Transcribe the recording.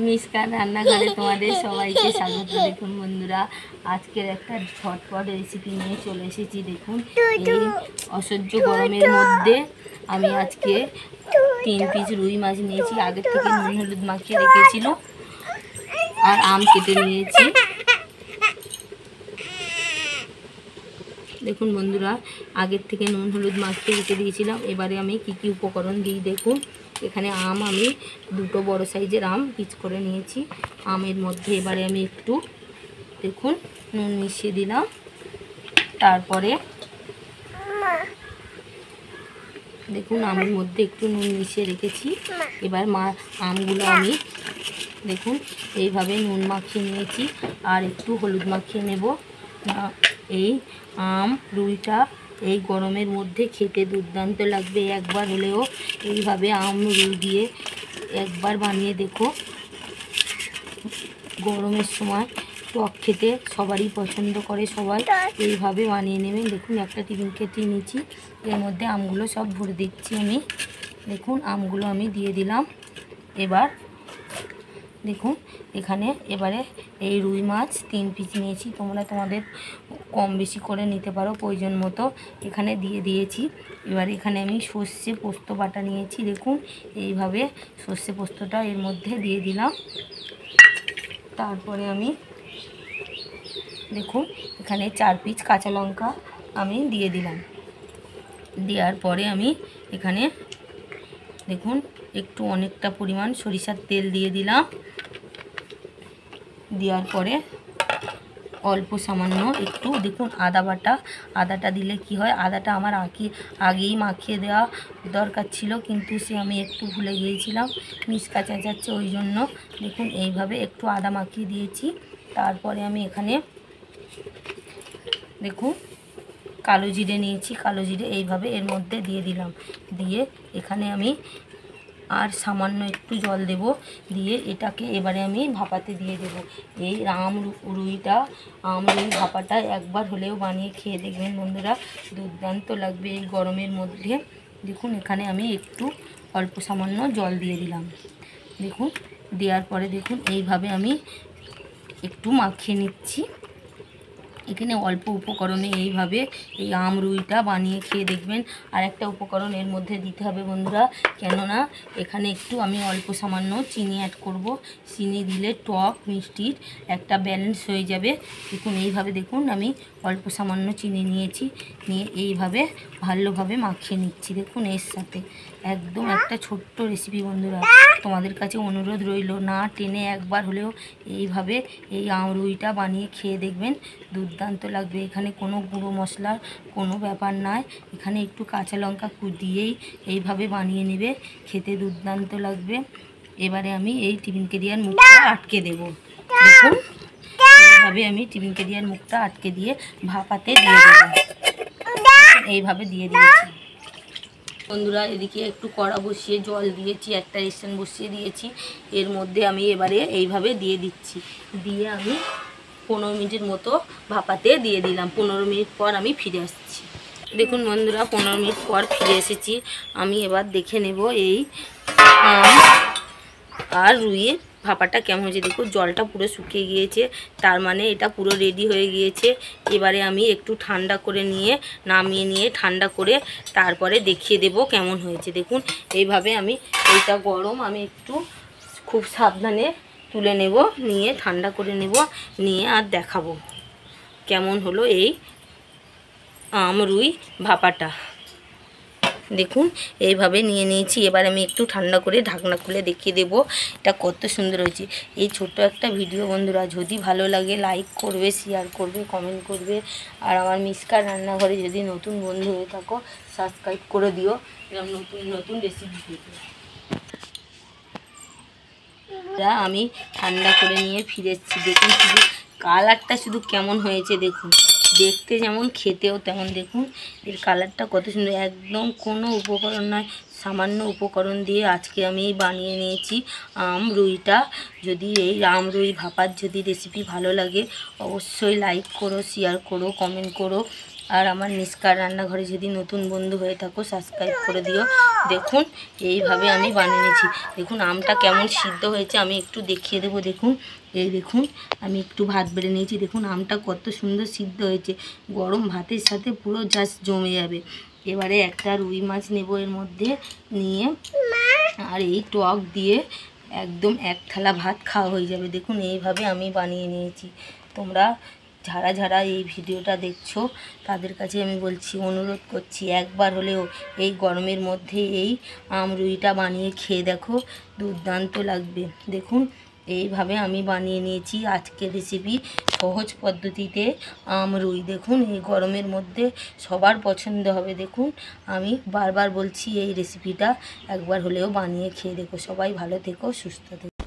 মিসকার রান্নাঘরে তোমাদের সবাইকে স্বাগত। দেখুন বন্ধুরা, আজকের একটা ঝটপট রেসিপি নিয়ে চলে এসেছি। দেখুন, এই অসহ্য গরমের মধ্যে আমি আজকে 3 পিস রুই মাছ নিয়েছি। আগের থেকে নুন হলুদ মাখিয়ে রেখেছিল, আর আম কেটে নিয়েছি। দেখুন বন্ধুরা, আগের থেকে নুন হলুদ মাখিয়ে রেখে দিয়েছিলাম। এবারে আমি কি কি উপকরণ দিই দেখুন। এখানে আম আমি 2 বড় সাইজের আম পিস করে নিয়েছি। আমের মধ্যে এবারে আমি একটু দেখুন নুন মিশিয়ে দিলাম। তারপরে দেখুন আমের মধ্যে একটু নুন মিশিয়ে রেখেছি। এবার আমগুলো আমি দেখুন এইভাবে নুন মাখিয়ে নিয়েছি, আর একটু হলুদ মাখিয়ে নেব। এই আম রুইটা এই গরমের মধ্যে খেতে দুর্দান্ত লাগবে। একবার হলেও এইভাবে আম রুই দিয়ে একবার বানিয়ে দেখো। গরমের সময় টক খেতে সবারই পছন্দ করে, সবাই এইভাবে বানিয়ে নেবেন। দেখুন একটা টিফিন কেটে নিয়েছি, এর মধ্যে আমগুলো সব ভরে দিচ্ছি আমি। দেখুন আমগুলো আমি দিয়ে দিলাম। এবার দেখুন এখানে এবারে এই রুই মাছ 3 পিস নিয়েছি। তোমরা তোমাদের কম বেশি করে নিতে পারো প্রয়োজন মতো। এখানে দিয়ে দিয়েছি। এবার এখানে আমি সর্ষে পোস্ত বাটা নিয়েছি। দেখুন এইভাবে সর্ষে পোস্তটা এর মধ্যে দিয়ে দিলাম। তারপরে আমি দেখুন এখানে 4 পিস কাঁচা লঙ্কা আমি দিয়ে দিলাম। দেওয়ার পরে আমি এখানে দেখুন একটু অনেকটা পরিমাণ সরিষার তেল দিয়ে দিলাম। দেওয়ার পরে অল্প সামান্য একটু দেখুন আদা বাটা। আদাটা দিলে কি হয়, আদাটা আমার আগেই মাখিয়ে দেওয়া দরকার ছিল, কিন্তু সে আমি একটু ভুলে গিয়েছিলাম। মিসকা চেঁচাচ্ছে, ওই জন্য দেখুন এইভাবে একটু আদা মাখিয়ে দিয়েছি। তারপরে আমি এখানে দেখুন কালো জিরে নিয়েছি। কালো জিরে এইভাবে এর মধ্যে দিয়ে দিলাম। দিয়ে এখানে আমি আর সামান্য একটু জল দেব। দিয়ে এটাকে এবারে আমি ভাপাতে দিয়ে দেব। এই আম রুই ভাপাটা একবার হলেও বানিয়ে খেয়ে দেখবেন বন্ধুরা, দুর্দান্ত লাগবে এই গরমের মধ্যে। দেখুন এখানে আমি একটু অল্প সামান্য জল দিয়ে দিলাম। দেখুন দেওয়ার পরে দেখুন এইভাবে আমি একটু মাখিয়ে নিচ্ছি। এখানে অল্প উপকরণে এইভাবে এই আম রুইটা বানিয়ে খেয়ে দেখবেন। আর একটা উপকরণ এর মধ্যে দিতে হবে বন্ধুরা, কেননা এখানে একটু আমি অল্প সামান্য চিনি অ্যাড করব। চিনি দিলে টক মিষ্টির একটা ব্যালেন্স হয়ে যাবে। দেখুন এইভাবে দেখুন আমি অল্প সামান্য চিনি নিয়েছি, নিয়ে এইভাবে ভালোভাবে মাখিয়ে নিচ্ছি। দেখুন এর সাথে একদম একটা ছোট্ট রেসিপি বন্ধুরা, তোমাদের কাছে অনুরোধ রইল না টেনে একবার হলেও এইভাবে এই আম রুইটা বানিয়ে খেয়ে দেখবেন, দুর্দান্ত লাগবে। এখানে কোনো গুঁড়ো মশলার কোনো ব্যাপার নয়, এখানে একটু কাঁচা লঙ্কা দিয়েই এইভাবে বানিয়ে নেবে, খেতে দুর্দান্ত লাগবে। এবারে আমি এই টিফিন ক্যারিয়ার মুখটা আটকে দেব। দেখুন এইভাবে আমি টিফিন ক্যারিয়ার মুখটা আটকে দিয়ে ভাপাতে দিয়ে দেব। এইভাবে দিয়ে দিয়েছি বন্ধুরা। এদিকে একটু কড়া বসিয়ে জল দিয়েছি, একটা স্ট্যান্ড বসিয়ে দিয়েছি। এর মধ্যে আমি এবারে এইভাবে দিয়ে দিচ্ছি। দিয়ে আমি 15 মিনিটের মতো ভাপাতে দিয়ে দিলাম। 15 মিনিট পর আমি ফিরে আসছি। দেখুন বন্ধুরা 15 মিনিট পর ফিরে এসেছি। আমি এবার দেখে নেব এই আম আর রুইয়ের ভাপাটা কেমন হয়েছে। দেখুন জলটা পুরো শুকিয়ে গিয়েছে, তার মানে এটা পুরো রেডি হয়ে গিয়েছে। এবারে আমি একটু ঠান্ডা করে নামিয়ে নিয়ে ঠান্ডা করে তারপরে দেখিয়ে দেব কেমন হয়েছে। দেখুন এইভাবে আমি, এইটা গরম, আমি একটু খুব সাবধানে তুলে নেব, নিয়ে ঠান্ডা করে নেব, নিয়ে আর দেখাবো কেমন হলো এই আম রুই ভাপাটা। দেখুন এইভাবে নিয়ে নিয়েছি। এবার আমি একটু ঠান্ডা করে ঢাকনা খুলে দেখিয়ে দেব এটা কত সুন্দর হয়েছে। এই ছোট্ট একটা ভিডিও বন্ধুরা, যদি ভালো লাগে লাইক করবে, শেয়ার করবে, কমেন্ট করবে। আর আমার মিসকার রান্নাঘরে যদি নতুন বন্ধু হয়ে থাকো সাবস্ক্রাইব করে দিও, এরকম নতুন নতুন রেসিপি পেতে। আমি ঠান্ডা করে নিয়ে ফিরে এসেছি। দেখুন শুধু কালারটা শুধু কেমন হয়েছে, দেখুন দেখতে যেমন খেতেও তেমন। দেখুন এর কালারটা কত সুন্দর, একদম কোনো উপকরণ নয়, সামান্য উপকরণ দিয়ে আজকে আমি বানিয়ে নিয়েছি আম রুইটা। যদি এই আম রুই ভাপার যদি রেসিপি ভালো লাগে অবশ্যই লাইক করো, শেয়ার করো, কমেন্ট করো। আর আমার নিষ্কার রান্নাঘরে যদি নতুন বন্ধু হয়ে থাকো সাবস্ক্রাইব করে দিও। দেখুন এইভাবে আমি বানিয়ে নিয়েছি। দেখুন আমটা কেমন সিদ্ধ হয়েছে আমি একটু দেখিয়ে দেবো। দেখুন এই দেখুন আমি একটু ভাত বেড়ে নিয়েছি। দেখুন আমটা কত সুন্দর সিদ্ধ হয়েছে, গরম ভাতের সাথে পুরো জাস্ট জমে যাবে। এবারে একটা রুই মাছ নেব এর মধ্যে নিয়ে, আর এই টক দিয়ে একদম এক থালা ভাত খাওয়া হয়ে যাবে। দেখুন এইভাবে আমি বানিয়ে নিয়েছি। তোমরা যারা যারা এই ভিডিওটা দেখছো তাদের কাছে আমি বলছি, অনুরোধ করছি, একবার হলেও এই গরমের মধ্যে এই আমরুইটা বানিয়ে খেয়ে দেখো, দুর্দান্ত লাগবে। দেখুন এইভাবে আমি বানিয়ে নিয়েছি আজকের রেসিপি, সহজ পদ্ধতিতে আমরুই। দেখুন এই গরমের মধ্যে সবার পছন্দ হবে। দেখুন আমি বারবার বলছি এই রেসিপিটা একবার হলেও বানিয়ে খেয়ে দেখো। সবাই ভালো থেকো, সুস্থ থেকো।